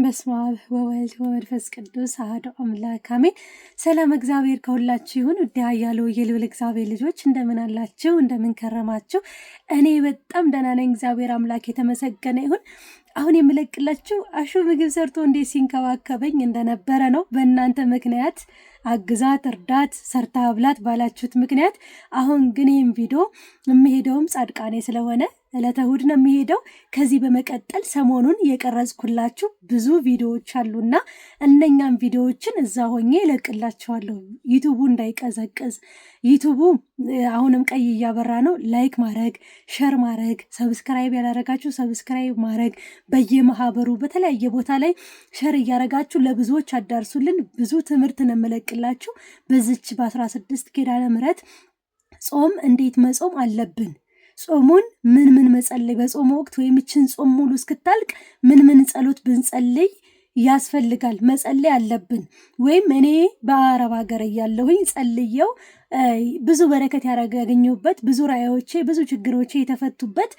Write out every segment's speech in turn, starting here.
በስመ አብ ወወልድ ወመንፈስ ቅዱስ አሐዱ አምላክ አሜን። ሰላም እግዚአብሔር ከሁላችሁ ይሁን። ውድ ኃያሉ የልዑል እግዚአብሔር ልጆች እንደምን አላችሁ? እንደምን ከረማችሁ? እኔ በጣም ደህና ነኝ። እግዚአብሔር አምላክ የተመሰገነ ይሁን። አሁን የምለቅላችሁ አሹ ምግብ ሰርቶ እንዴት ሲንከባከበኝ እንደነበረ ነው። በእናንተ ምክንያት አግዛት፣ እርዳት፣ ሰርታ አብላት ባላችሁት ምክንያት አሁን ግን ይህም ቪዲዮ የምሄደውም ጻድቃኔ ስለሆነ ዕለተ እሑድ ነው የሚሄደው። ከዚህ በመቀጠል ሰሞኑን የቀረጽኩላችሁ ብዙ ቪዲዮዎች አሉና እነኛም ቪዲዮዎችን እዛ ሆኜ እለቅላችኋለሁ። ዩቲዩቡ እንዳይቀዘቅዝ፣ ዩቲዩቡ አሁንም ቀይ እያበራ ነው። ላይክ ማድረግ፣ ሸር ማድረግ፣ ሰብስክራይብ ያላረጋችሁ ሰብስክራይብ ማድረግ፣ በየማህበሩ በተለያየ ቦታ ላይ ሸር እያረጋችሁ ለብዙዎች አዳርሱልን። ብዙ ትምህርት ነው የምለቅላችሁ። በዚች በ16 ኪዳነ ምሕረት ጾም እንዴት መጾም አለብን፣ ጾሙን ምን መጸለይ በጾም ወቅት ወይም እችን ጾም ሙሉ እስክታልቅ ምን ጸሎት ብንጸልይ ያስፈልጋል መጸለይ አለብን። ወይም እኔ በአረብ ሀገር እያለሁኝ ጸልየው ብዙ በረከት ያገኘሁበት ብዙ ራእዮቼ ብዙ ችግሮቼ የተፈቱበት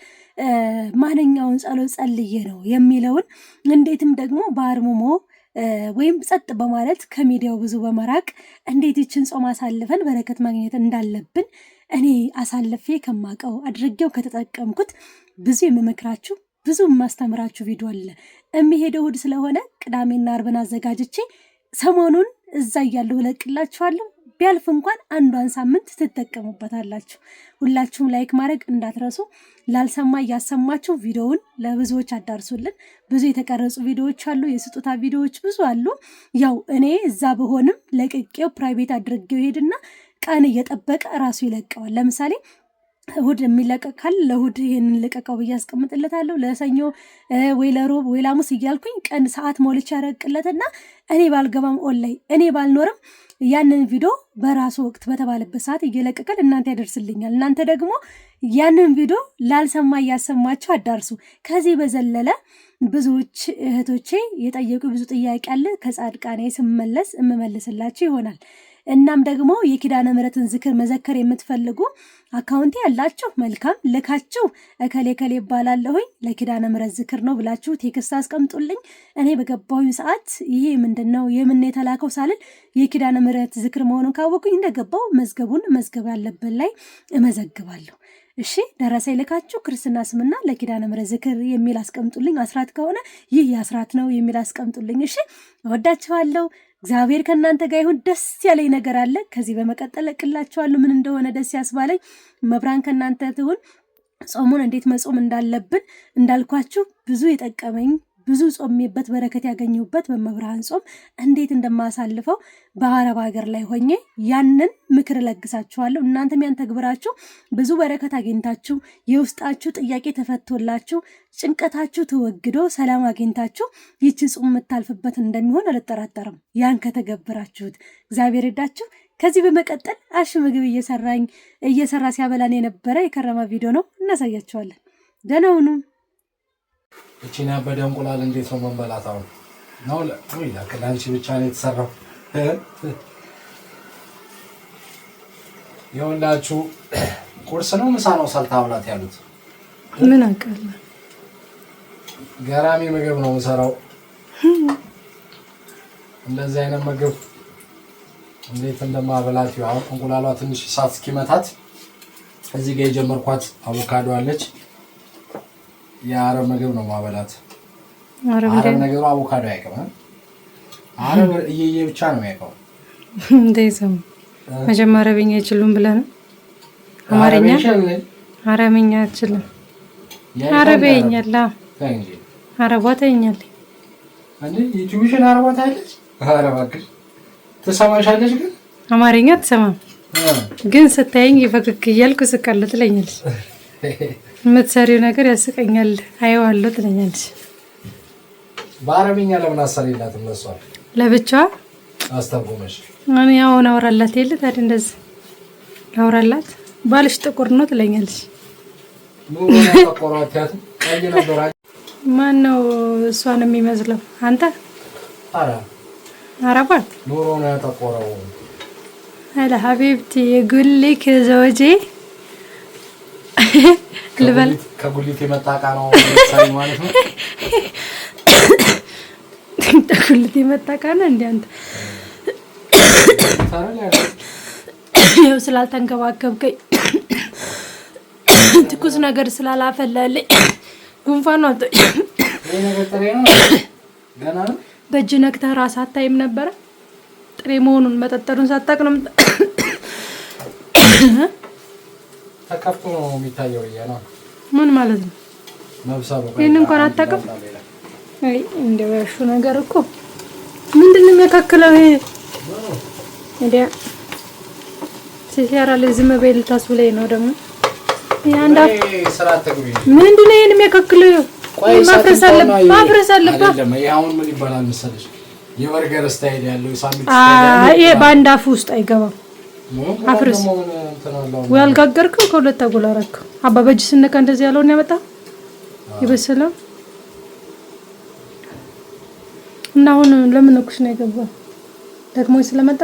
ማንኛውን ጸሎት ጸልዬ ነው የሚለውን እንዴትም ደግሞ በአርምሞ ወይም ጸጥ በማለት ከሚዲያው ብዙ በመራቅ እንዴት ይችን ጾም አሳልፈን በረከት ማግኘት እንዳለብን እኔ አሳልፌ ከማቀው አድርጌው ከተጠቀምኩት ብዙ የምመክራችሁ ብዙ የማስተምራችሁ ቪዲዮ አለ። የሚሄደው እሑድ ስለሆነ ቅዳሜና አርብን አዘጋጅቼ ሰሞኑን እዛ እያለሁ እለቅላችኋለሁ። ቢያልፍ እንኳን አንዷን ሳምንት ትጠቀሙበታላችሁ። ሁላችሁም ላይክ ማድረግ እንዳትረሱ። ላልሰማ እያሰማችሁ ቪዲዮውን ለብዙዎች አዳርሱልን። ብዙ የተቀረጹ ቪዲዮዎች አሉ፣ የስጦታ ቪዲዮዎች ብዙ አሉ። ያው እኔ እዛ በሆንም ለቅቄው ፕራይቬት አድርጌው ሄድና ቀን እየጠበቀ ራሱ ይለቀዋል። ለምሳሌ እሑድ የሚለቀቅ ካለ ለእሑድ ይሄንን ልቀቀው ብዬ አስቀምጥለታለሁ። ለሰኞ ወይ ለሮብ ወይ ለሐሙስ እያልኩኝ ቀን ሰዓት ሞልቼ ያረቅለትና እኔ ባልገባም ኦንላይን እኔ ባልኖርም ያንን ቪዲዮ በራሱ ወቅት በተባለበት ሰዓት እየለቀቀል እናንተ ያደርስልኛል። እናንተ ደግሞ ያንን ቪዲዮ ላልሰማ እያሰማችሁ አዳርሱ። ከዚህ በዘለለ ብዙዎች እህቶቼ የጠየቁ ብዙ ጥያቄ አለ። ከጻድቃኔ ስመለስ እመመልስላችሁ ይሆናል። እናም ደግሞ የኪዳነ ምሕረትን ዝክር መዘከር የምትፈልጉ አካውንቴ ያላችሁ መልካም ልካችሁ እከሌ ይባላለሁኝ ለኪዳነ ምሕረት ዝክር ነው ብላችሁ ቴክስት አስቀምጡልኝ። እኔ በገባሁኝ ሰዓት ይሄ ምንድነው የምን የተላከው ሳልል የኪዳነ ምሕረት ዝክር መሆኑን ካወቁኝ እንደገባው መዝገብ ያለበት ላይ እመዘግባለሁ። እሺ ደረሰ ይልካችሁ ክርስትና ስምና ለኪዳነ ምሕረት ዝክር የሚል አስቀምጡልኝ። አስራት ከሆነ ይህ የአስራት ነው የሚል አስቀምጡልኝ። እሺ እወዳችኋለሁ። እግዚአብሔር ከእናንተ ጋር ይሁን። ደስ ያለኝ ነገር አለ። ከዚህ በመቀጠል እቅላችኋለሁ ምን እንደሆነ ደስ ያስባለኝ። መብራን ከእናንተ ትሁን። ጾሙን እንዴት መጾም እንዳለብን እንዳልኳችሁ ብዙ የጠቀመኝ ብዙ ጾሜበት በረከት ያገኘሁበት በመብርሃን ጾም እንዴት እንደማሳልፈው በአረብ ሀገር ላይ ሆኜ ያንን ምክር ለግሳችኋለሁ። እናንተም ያን ተግብራችሁ ብዙ በረከት አግኝታችሁ የውስጣችሁ ጥያቄ ተፈቶላችሁ ጭንቀታችሁ ተወግዶ ሰላም አግኝታችሁ ይቺ ጾም የምታልፍበት እንደሚሆን አልጠራጠርም። ያን ከተገበራችሁት እግዚአብሔር ይርዳችሁ። ከዚህ በመቀጠል አሹ ምግብ እየሰራ ሲያበላን የነበረ የከረማ ቪዲዮ ነው እናሳያችኋለን። ደህና ሁኑ። እቺና በደንቁላል እንዴት ነው መንበላት? አሁን ነው ለአንቺ ብቻ ነው የተሰራው። የወላችሁ ቁርስ ነው ምሳ ነው ሰርታ አብላት ያሉት? ምን አውቃለሁ። ገራሚ ምግብ ነው የምሰራው። እንደዚህ አይነት ምግብ እንዴት እንደማበላት ይሁን። እንቁላሏ ትንሽ እሳት እስኪመታት እዚህ ጋር የጀመርኳት አቮካዶ አለች። የአረብ ምግብ ነው ማበላት። አረብ ነገሩ አቮካዶ አይቀርም። አረብ እየየ ብቻ ነው ያውቀው። እንደዛም መጀመሪያ አረብኛ አይችሉም ብለህ ነው? አረብኛ አይችልም። አረብኛ አላ አረባተኛል እንዴ ዩቲዩብሽን አረባታለች። አረባክሽ ትሰማሻለሽ፣ ግን አማርኛ ትሰማም። ግን ስታየኝ ይፈክክ እያልኩ ስቀልጥ ትለኛለች። የምትሰሪው ነገር ያስቀኛል አየዋለሁ ትለኛለች። በአረብኛ ለምን አሰሪላት መስዋል ለብቻዋ አስተርጉመሽ እኔ አሁን አወራላት የለ ታዲያ እንደዚህ አወራላት። ባልሽ ጥቁር ነው ትለኛለች። ኑሮ ተቆራጣት ቀይ ነበር። ማን ነው እሷን የሚመስለው? አንተ አረባት ኑሮ ነው ያጠቆረው። አለ ሀቢብቲ የጉልክ ዘወጄ ልበል ከጉሊት የመጣ ዕቃ ነው ሳይ ማለት ነው። ተኩልት የመጣ ካለ እንደ አንተ ያው ስላልተንከባከብከኝ ትኩስ ነገር ስላላፈላልኝ ጉንፋን ነው። ይሄ ነገር ጥሬ ነው ገና ነው። በእጅ ነክተህ ራስህ አታይም ነበረ? ጥሬ መሆኑን መጠጠሩን ሳታውቅ ነው ተከፍቶ ነው የሚታየው። ነው ምን ማለት ነው? መብሰሉ ይሄን እንኳን አታውቅም? አይ እንደው ያሹ ነገር እኮ ምንድን ነው የሚያካክለው? ይሄ እንዴ ሲያራ ለዝም በል ታስብለኝ ነው ደግሞ ያንዳ ስራ ተግቢ ምንድን ነው ይሄን የሚያካክለው? ቆይ ማፍረስ አለበት። አይደለም ይሄ አሁን ምን ይባላል መሰለሽ? የበርገር ስታይል ያለው ሳንዱች ስታይል ይሄ በአንድ አፍ ውስጥ አይገባም። አፍርስ ወይ አልጋገርከው ከሁለት አጎላረከው። አባ በእጅ ስነካ እንደዚህ ያለውን ያመጣ ይበሰለው እና አሁን ለምን እኩስ ነው የገባው? ደግሞ ስለመጣ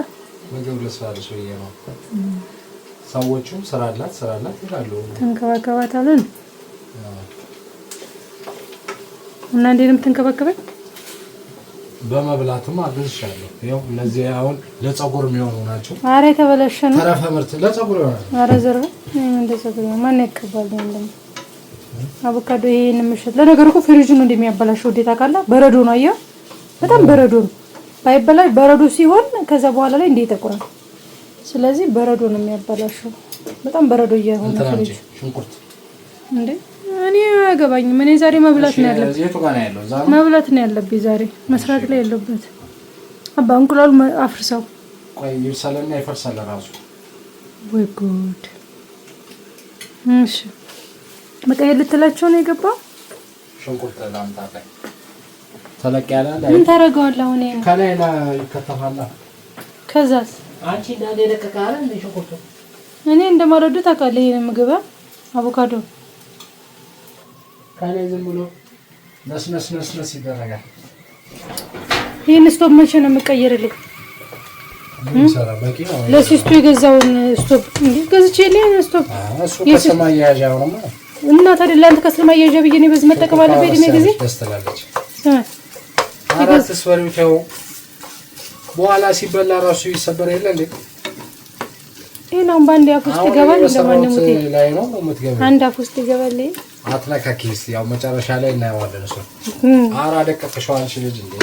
ምግብ ለስራለሽ ወይ ነው ሰዎቹም ስራላት ይላሉ። ተንከባከባት አለን እና እንዴት ነው የምትንከባከበኝ? በመብላቱም አግዝሻለሁ። ይኸው እነዚህ አሁን ለፀጉር የሚሆኑ ናቸው። ኧረ የተበላሸ ነው። ተረፈ ምርት ለፀጉር ይሆናል። ኧረ ዘርበ እንደ ፀጉር ማን ያቀባል ነው አቮካዶ ይሄን ምሽት ለነገሩ እኮ ፍሪጅ ነው እንደሚያበላሸው ወዴታ ካላ በረዶ ነው። አየው በጣም በረዶ ነው። ባይበላሽ በረዶ ሲሆን ከዛ በኋላ ላይ እንዴት ይተቆራል። ስለዚህ በረዶ ነው የሚያበላሸው። በጣም በረዶ እየሆነ ፍሪጅ ሽንኩርት እንዴ እኔ አገባኝም። እኔ ዛሬ መብላት ነው ያለብኝ። እዚህ ጋር ነው ያለው። ዛሬ መብላት ነው ያለብኝ። ዛሬ መስራት ላይ ያለበት አባ እንቁላሉ አፍርሰው ቆይ ይብሰልና ይፈርሳል ራሱ። ወይ ጉድ! እሺ መቀየር ልትላቸው ነው የገባው። ሽንኩርት ላምጣጣ ተለቅ ያለ ምን ታረጋዋለህ? አሁን ይሄ ከላይ ላይ ይከተፋል። ከዛስ አንቺ እንዳለ ለቀቃለ እንደ ሽንኩርቱ እኔ እንደማረዱ ታውቃለህ። ይሄን ምግብ አቮካዶ ከላይ ዝም ብሎ ነስነስ ይደረጋል። ይሄን ስቶፕ መቼ ነው የምቀይርልኝ? ሰራ በቂ ነው። ለሲስቱ የገዛውን ስቶፕ እንዴ ገዝቼልኝ ስቶፕ እሱ ከሰማይ ያዣው ነው ማለት እና ታዲያ ለአንተ ከሰማይ ያዣ ብዬ ነው በዚህ መጠቀም አለብኝ። እድሜ ጊዜ ደስተላለች አራት ስወሪው በኋላ ሲበላ ራሱ ይሰበር የለ እንዴ? ይሄን አሁን ባንድ አፍ ውስጥ ይገባል። እንደማንም ወጥ ላይ ነው የምትገባው። አንድ አፍ ውስጥ ይገባል። አትነካኪስ ያው መጨረሻ ላይ እናየዋለን። እሱ አራ ደቀቀሽው አንቺ ልጅ እንዴ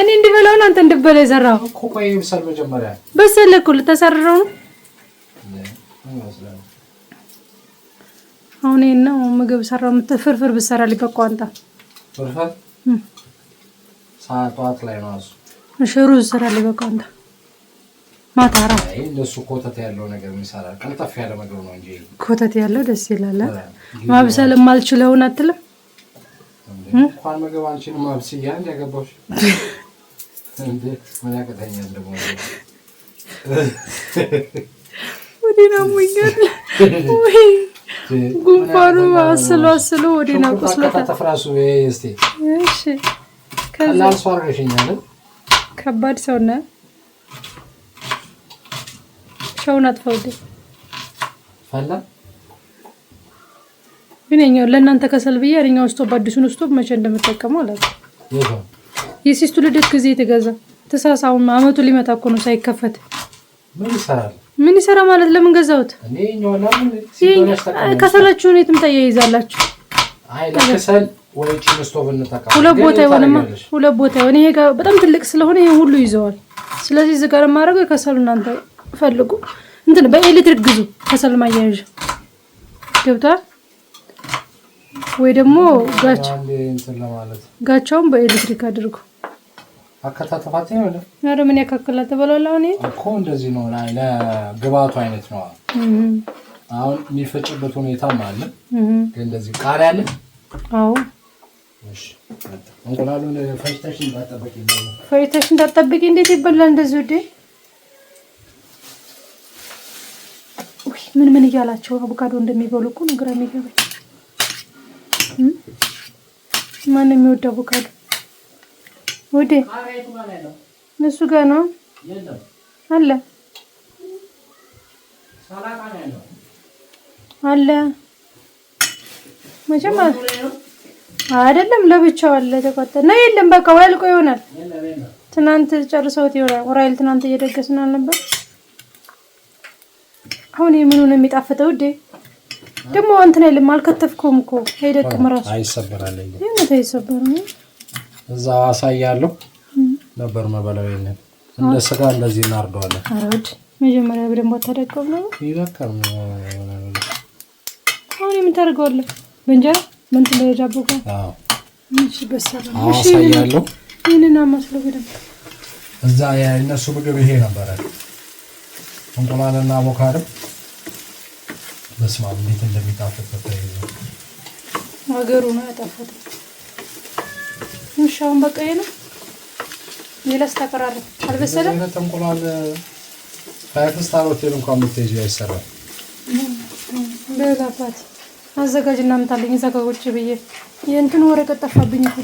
እኔ እንድበላው አንተ እንድበላ ይዘራው እኮ ቆይ ይብሰል መጀመሪያ በሰለ እኮ ልተሰርረው ነው። አሁን ነው ምግብ ሰራው የምትፍርፍር ብሰራልኝ በቃ አንተ ፍርፍር ሰዓት ላይ ነው እሱ ሽሩዝ ሰራልኝ በቃ አንተ ማታራ አይ ለሱ ኮተት ያለው ነገር የሚሰራ ቀልጠፍ ያለ ምግብ ነው እንጂ ኮተት ያለው ደስ ይላል። ማብሰል ማልችለውን አትልም እንኳን ምግብ አንቺን ማብሰያ እንደገባሽ እንዴ ምን ያቀተኛል ደግሞ ወዲና ሙኛል ወይ ጉንፋኑ አስሎ ወዲና ቁስለታ ተፍራሱ እስቲ እሺ ከላል ሷርገሽኛል ከባድ ሰው ነህ። ሻውን አጥፋው ፈላ ግን እኛው ለእናንተ ከሰል ብዬ አኛው ስቶፕ አዲሱን ስቶፕ መቼ እንደምጠቀመው አላውቅም። ይሄው የሲስቱ ልደት ጊዜ የተገዛ ተሳሳው አመቱ ሊመጣ እኮ ነው ሳይከፈት ምን ይሰራ ማለት ለምን ገዛውት? እኔ ኛውላም ሲበላሽ ተቀበል ከሰላችሁን የትም ታያይዛላችሁ። አይ ለከሰል ወይ ቺን ስቶቭ እንጠቀም ሁለት ቦታ ይሆን ይሄ ጋር በጣም ትልቅ ስለሆነ ይሄ ሁሉ ይዘዋል። ስለዚህ እዚህ ጋር ማድረግ ከሰሉ እናንተ ፈልጉ እንትን በኤሌክትሪክ ግዙ ከሰል ማያያዥ ገብቷል ወይ ደግሞ ጋቻውን በኤሌክትሪክ አድርጉ። አከታተፋት ነው አይደል? አረ ምን ያካክላል ተበላላ እኔ እኮ እንደዚህ ነው ላይ ለግባቱ አይነት ነው። አሁን የሚፈጭበት ሁኔታም አለ። ግን እንደዚህ ቃሪያ አለ። አዎ እሺ እንቁላሉን ፈጭተሽ እንዳትጠብቂ እንዴት ይበላል እንደዚህ ወዴ? ምን እያላቸው አቮካዶ እንደሚበሉ እኮ ነው ግራ የሚገባኝ። ማን የሚወድ አቮካዶ ወዴ? እሱ ጋር ነው አለ አለ መቼም አይደለም ለብቻው አለ ተቆጠና የለም በቃ ወልቆ ይሆናል። ትናንት ጨርሰውት ይሆናል። ወራይል ትናንት እየደገስን አልነበር? አሁን የምኑ ነው የሚጣፍጠው እንዴ? ደግሞ እንትን አይልም አልከተፍኩም እኮ አይደቅም ራሱ አይሰበራል። የት አይሰበርም? እዛው አሳያለሁ ነበር መበላው የለም። እንደ ስጋ እንደዚህ እናርደዋለን። አረድ መጀመሪያ በደንብ አታደቀም ነው ይበቃል። አሁን የምታደርገዋለህ በእንጀራ ምን ትለጃቦ ጋር? አዎ እሺ በሰላም እሺ አሳያለሁ። ይሄንን አማስሎ በደንብ እዛ የእነሱ ምግብ ይሄ ነበረ። እንቁላልና አቮካዶ በስመ አብ እንዴት እንደሚጣፍጥ ተይዞ ሀገሩ ነው ያጣፈጠው። ምሻውን በቃ ይሄ ነው። ሌላስ ተቀራረበ አልበሰለም። እንቁላል ፋይፍ ስታር ሆቴል እንኳን ብትሄጂ አይሰራም። በላፋት አዘጋጅና ምታለኝ እዛ ጋር ቁጭ ብዬ የእንትን ወረቀት ጠፋብኝ እኮ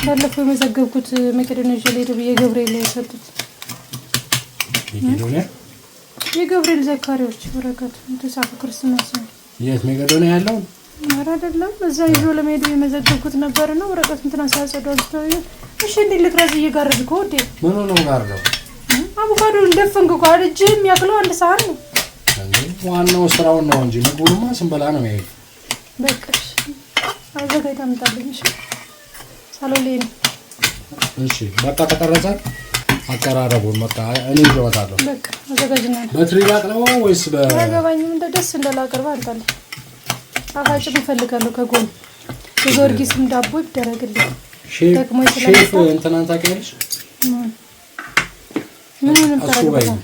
ባለፈው የመዘገብኩት መቄዶንያ ጀሌዶ ብዬ ገብርኤል የሰጡት የገብርኤል ዘካሪዎች ወረቀት ተጻፈ ክርስቶስ ነው። የት መቄዶንያ ያለው? ኧረ አይደለም እዛ ይዞ ለመሄድ የመዘገብኩት ነበርና ወረቀት እንትና ሲያጸዳው አስተውዬ እሺ እንዴ ልክራዝ እየጋረድከው እንዴ ምን ነው ጋርደው አቮካዶ እንደፈንክ እኮ እጅ የሚያክለው አንድ ሰዓት ነው። ዋናው ስራውን ነው እንጂ ምግቡንማ ስንበላ ነው የሚሄድ። በቃ አዘጋጅታ ምጣልኝ። እሺ ሳሎሌ ነው። እሺ በቃ ተቀረጸ። አቀራረቡን በቃ እኔ ይወጣለሁ። በቃ አዘጋጅና በትሪ ላቅርበው ወይስ አገባኝም እንደ ደስ እንደላቀርባ አንታለኝ። ጣፋጭም እፈልጋለሁ ከጎን የጊዮርጊስም ዳቦ ይደረግልኝ። ደግሞ ሼፍ እንትናን ታውቂያለሽ? ምንም ታረግበታል?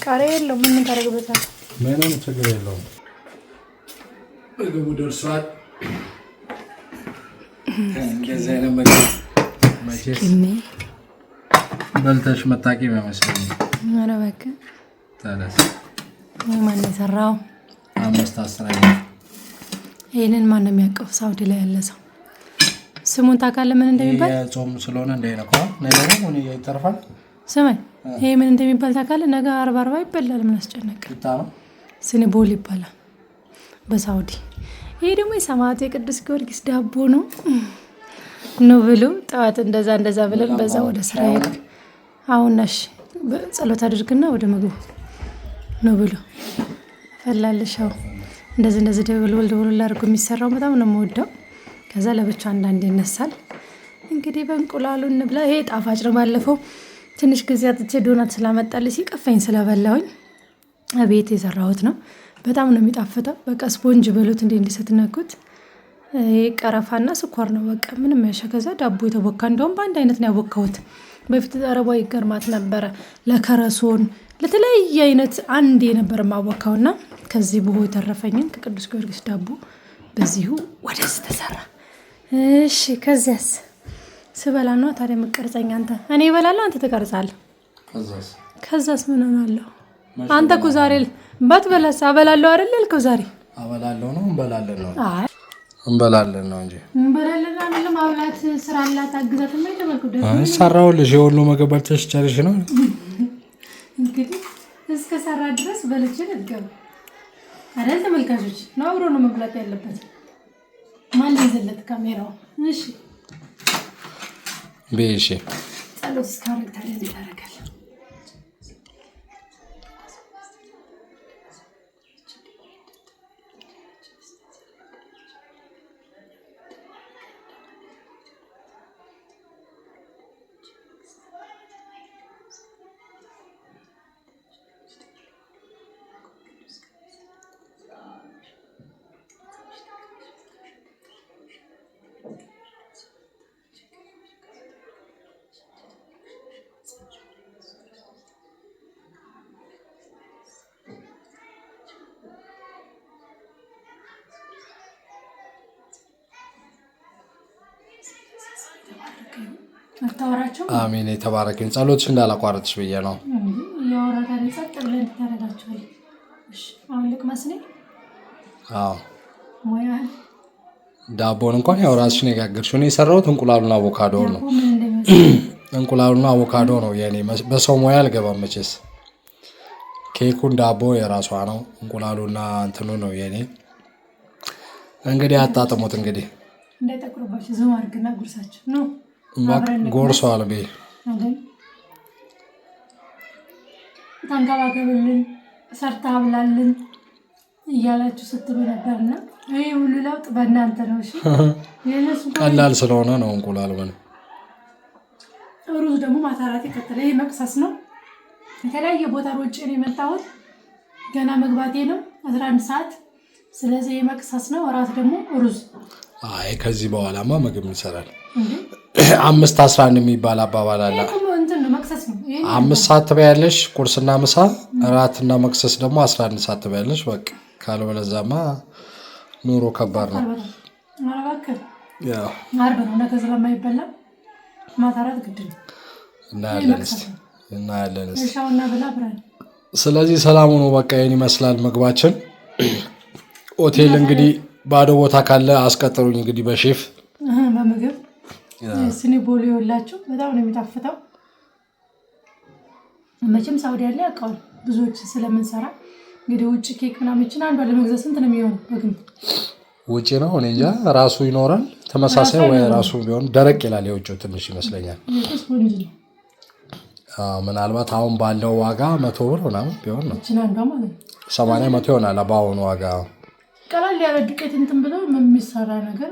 ቃሪያ የለውም። ምን ታረግበታል? ምንም ችግር የለውም። ምግቡ ደርሷል። እንደዚህ አይነት ምግብ መቼስ በልተሽ መታቂም አይመስለኝም። ኧረ በቃ ታዲያስ ማን የሰራው? 5-10 ይሄንን ማን ነው የሚያውቀው? ሳውዲ ላይ ያለ ሰው ስሙን ታውቃለህ? ምን እንደሚባል የጾም ስለሆነ እንዳይነካው ነገሩ ምን ይተርፋል። ስማኝ ይሄ ምን እንደሚባል ታውቃለህ? ነገ 40 ይበላል። ምን አስጨነቀ? ስኒቦል ይባላል በሳውዲ። ይሄ ደግሞ የሰማዕቱ የቅዱስ ጊዮርጊስ ዳቦ ነው። ነው ብሎ ጠዋት እንደዛ ብለን በዛ ወደ ስራ ሄደ። አሁን ነሽ ጸሎት አድርግና ወደ ምግቡ ነው ብሎ ፈላልሻው እንደዚህ ደውል አድርጎ የሚሰራው በጣም ነው የምወደው። ከዛ ለብቻ አንዳንዴ ይነሳል። እንግዲህ በእንቁላሉ እንብላ። ይሄ ጣፋጭ ነው። ባለፈው ትንሽ ጊዜ አጥቼ ዶናት ስላመጣልኝ ሲቀፈኝ ስለበላሁኝ ቤት የሰራሁት ነው። በጣም ነው የሚጣፍጠው። በቃ ስፖንጅ በሉት እንዲሰትነኩት ቀረፋና ስኳር ነው በቃ ምንም ያሸከዛ ዳቦ የተቦካ እንደውም በአንድ አይነት ነው ያቦካሁት። በፊት አረባዊ ገርማት ነበረ ለከረሶን ለተለያየ አይነት አንድ የነበረ ማቦካውና ከዚህ ብሆ የተረፈኝን ከቅዱስ ጊዮርጊስ ዳቦ በዚሁ ወደዚህ ተሰራ። እሺ ከዚያስ ስበላ ነው ታዲያ መቀርጸኛ አንተ እኔ እበላለሁ አንተ ትቀርጻለህ። ከዛስ ምን ሆናለሁ? አንተ እኮ ዛሬ ባትበላስ አበላለሁ አይደል ያልከው? ዛሬ አበላለሁ ነው እንበላለን ነው? አይ እንበላለን ነው እንጂ እንበላለን አይደለም። አብላት ስራ አላት አግዛት ነው የተባልኩት። አይ ሰራውልሽ የሁሉ ምግብ በልተሽ ጨርሽ ነው እንግዲህ እስከ ሰራ ድረስ በልቼ ልገባ አይደል? ተመልካቾች ነው አብሮ ነው መብላት ያለበት። ማን ይዘለት ካሜራው? እሺ ቤሺ ጸሎት እስካረግ ታዲያ ይታረጋል። አሜን። የተባረከኝ ጸሎትሽ እንዳላቋረጥሽ ብዬ ነው። ያወራታል ጸጥ ብለን ታረጋችኋል። እሺ አሁን ልቅመስ ነው። አዎ ወይ ዳቦን እንኳን ያው ራስሽ ነው የጋገርሽው። እኔ የሰራሁት እንቁላሉና አቮካዶ ነው። እንቁላሉና አቮካዶ ነው የኔ። በሰው ሙያ አልገባም መቼስ። ኬኩን ዳቦ የራሷ ነው። እንቁላሉና እንትኑ ነው የኔ። እንግዲህ አጣጥሙት። እንግዲህ እንዳይጠቁርባችሁ ዝም አድርግና ጉርሳችሁ ነው ጎርሷል ቤ አይደል ታንከባከብልን ሰርታ አብላልን እያላችሁ ስትሉ ነበርና ይሄ ሁሉ ለውጥ በእናንተ ነው። እሺ ቀላል ስለሆነ ነው እንቁላል ማለት ሩዝ ደግሞ ማታራት ይከተለ ይሄ መቅሰስ ነው። የተለያየ ቦታ ወጪ ነው የመጣሁት ገና መግባቴ ነው 11 ሰዓት። ስለዚህ መቅሰስ ነው። እራት ደግሞ ሩዝ። አይ ከዚህ በኋላማ ምግብ እንሰራል። 5-11 የሚባል አባባል አለ። እንትን ነው መቅሰስ ነው። 5 ሰዓት ትበያለሽ ቁርስና ምሳ፣ እራትና መቅሰስ ደግሞ 11 ሰዓት ትበያለሽ። በቃ ካልበለዛማ ኑሮ ከባድ ነው። ማራባከ ያው ማርበ ነው ነገ ስለማይበላ ማታራት ግድ ነው። እናያለን እሻውና ብላ ብራን። ስለዚህ ሰላም ሆኖ በቃ ይሄን ይመስላል ምግባችን። ሆቴል እንግዲህ ባዶ ቦታ ካለ አስቀጥሩኝ እንግዲህ በሼፍ በምግብ ስኒ ቦሊ ወላችሁ በጣም ነው የሚጣፍጠው። መቼም ሳውዲ ያለ ያውቃል ብዙዎች ስለምንሰራ እንግዲህ ውጭ ኬክ ምናምን አንዷ ለመግዛት ስንት ነው የሚሆነው? በግምት ውጭ ነው እኔ እንጃ ራሱ ይኖራል ተመሳሳይ ወይ ራሱ ቢሆን ደረቅ ይላል። የውጭው ትንሽ ይመስለኛል። ምናልባት አሁን ባለው ዋጋ 100 ብር ምናምን ቢሆን ነው 80-100 ይሆናል በአሁኑ ዋጋ። ቀላል ያለ ዱቄት እንትን ብለው የሚሰራ ነገር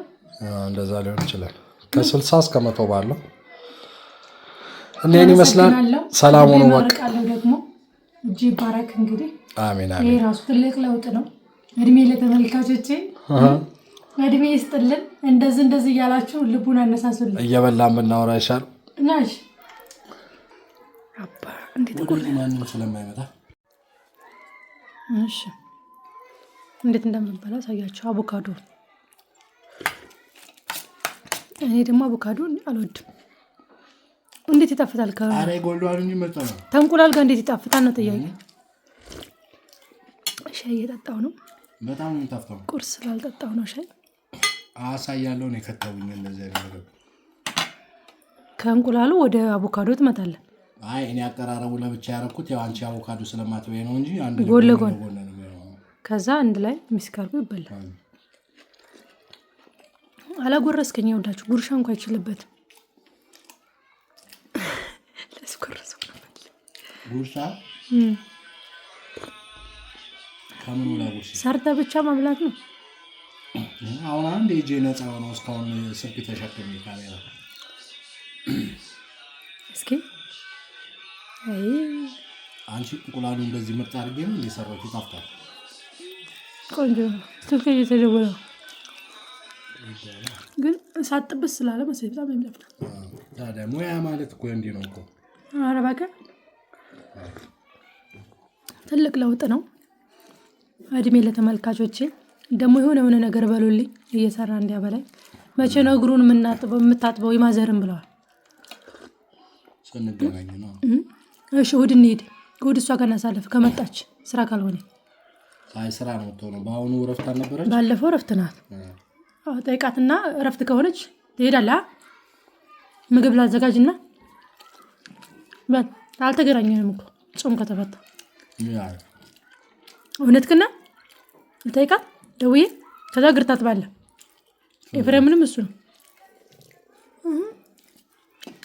እንደዛ ሊሆን ይችላል። ከ60 እስከ 100 ባለው እንዴት ይመስላል። ሰላም ሆኖ በቃ ደግሞ እጂ ባረክ እንግዲህ አሜን አሜን። ይሄ ራሱ ትልቅ ለውጥ ነው። እድሜ ለተመልካቾቼ እድሜ ይስጥልን። እንደዚህ እያላችሁ ልቡን አነሳሱልን። እየበላን ብናወራ ይሻል ናሽ አባ እንዴት ማንም ስለማይመጣ እሺ እንዴት እንደምበላ ሳያችሁ። አቮካዶ እኔ ደግሞ አቮካዶ አልወድም። እንዴት ይጣፍጣል? አሬ ጎልዷል እንጂ መጣ ነው። ተንቁላል ጋር እንዴት ይጣፍጣል ነው ጥያቄ። ሻይ እየጠጣሁ ነው። በጣም ነው የሚጣፍጠው። ቁርስ ስላልጠጣሁ ነው ሻይ። አሳያለሁ ነው የከተቡኝ እንደዚህ ነገር። ከእንቁላሉ ወደ አቮካዶ ትመጣለህ። አይ እኔ አቀራረቡ ለብቻ ያረኩት ያው አንቺ አቮካዶ ስለማትበይ ነው እንጂ አንድ ጎን ለጎን ከዛ አንድ ላይ ሚስካርኩ ይበላል። አላጎረስከኝ ወዳችሁ ጉርሻ እንኳን አይችልበትም። ለስኮረሰው ጉርሻ ከምን ላጉርሽ ሰርተ ብቻ መብላት ነው። አሁን አንድ እጄ ነፃ ሆኖ እስካሁን ስልክ ተሸክሜ ካሜራ እስኪ አይ አንቺ እንቁላሉ እንደዚህ ምርጥ አድርጌ ነው እየሰራሁት። ይጣፍጣል። ቆንጆ ስልክ እየተደወለ ግን ሳጥብስ ስላለ መሰለኝ በጣም የሚጣፍጥ። ታዲያ ሙያ ማለት እኮ እንዲህ ነው እኮ። ኧረ እባክህ ትልቅ ለውጥ ነው። እድሜ ለተመልካቾቼ ደግሞ የሆነ ነገር በሉልኝ እየሰራ እንዲያበላኝ። መቼ ነው እግሩን የምታጥበው ይማዘርም ብለዋል። ስንገናኝ ነው። እሺ እሑድ እንሂድ። እሑድ እሷ ጋር እናሳልፍ ከመጣች ስራ ካልሆነ። አይ ስራ ነው የምትሆነው። በአሁኑ እረፍት አልነበረች? ባለፈው እረፍት ናት። ጠይቃትና እረፍት ከሆነች ትሄዳለህ። ምግብ ላዘጋጅና አልተገናኘንም እኮ ጾም ከተፈታ። እውነትክና ልጠይቃት ደውዬ ከዛ እግር ታጥባለህ። ኤፍሬምንም እሱ ነው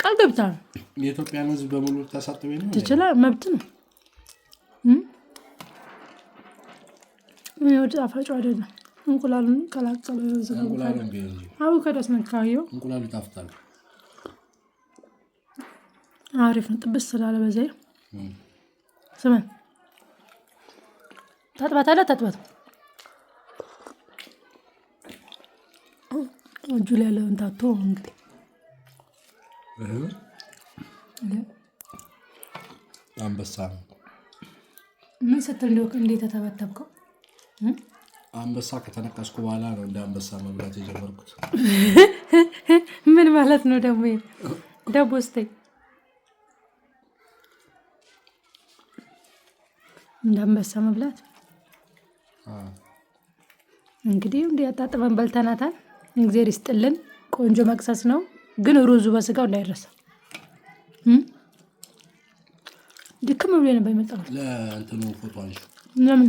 ቃል ገብታ ነው። የኢትዮጵያን ሕዝብ በሙሉ ተሳትፎ ነው ትችላለህ። መብት ነው። ወደ ጣፋጭ አይደለም። እንቁላሉን ቀላቀለ እንቁላሉ አቮካዶ አስነካየው። እንቁላሉ ይጣፍጣል። አሪፍ ነው። ጥብስ ስላለ በዛይ ስማን ታጥባት እጁ ላይ ያለውን ታቶ እንግዲህ አንበሳ ነው። ምን ስትል እንደው እንዴት ተተበተብከው? አንበሳ ከተነቀስኩ በኋላ ነው እንደ አንበሳ መብላት የጀመርኩት። ምን ማለት ነው ደግሞ? ደቦስተኝ እንደ አንበሳ መብላት እንግዲህ እንደ ያጣጥበን በልተናታል። እግዚአብሔር ይስጥልን። ቆንጆ መቅሰስ ነው ግን ሩዙ በስጋው እንዳይረሳ። ድክም ብሎ ነበር የመጣው። ለእንትኑ ፎቶ አንሺ ለምን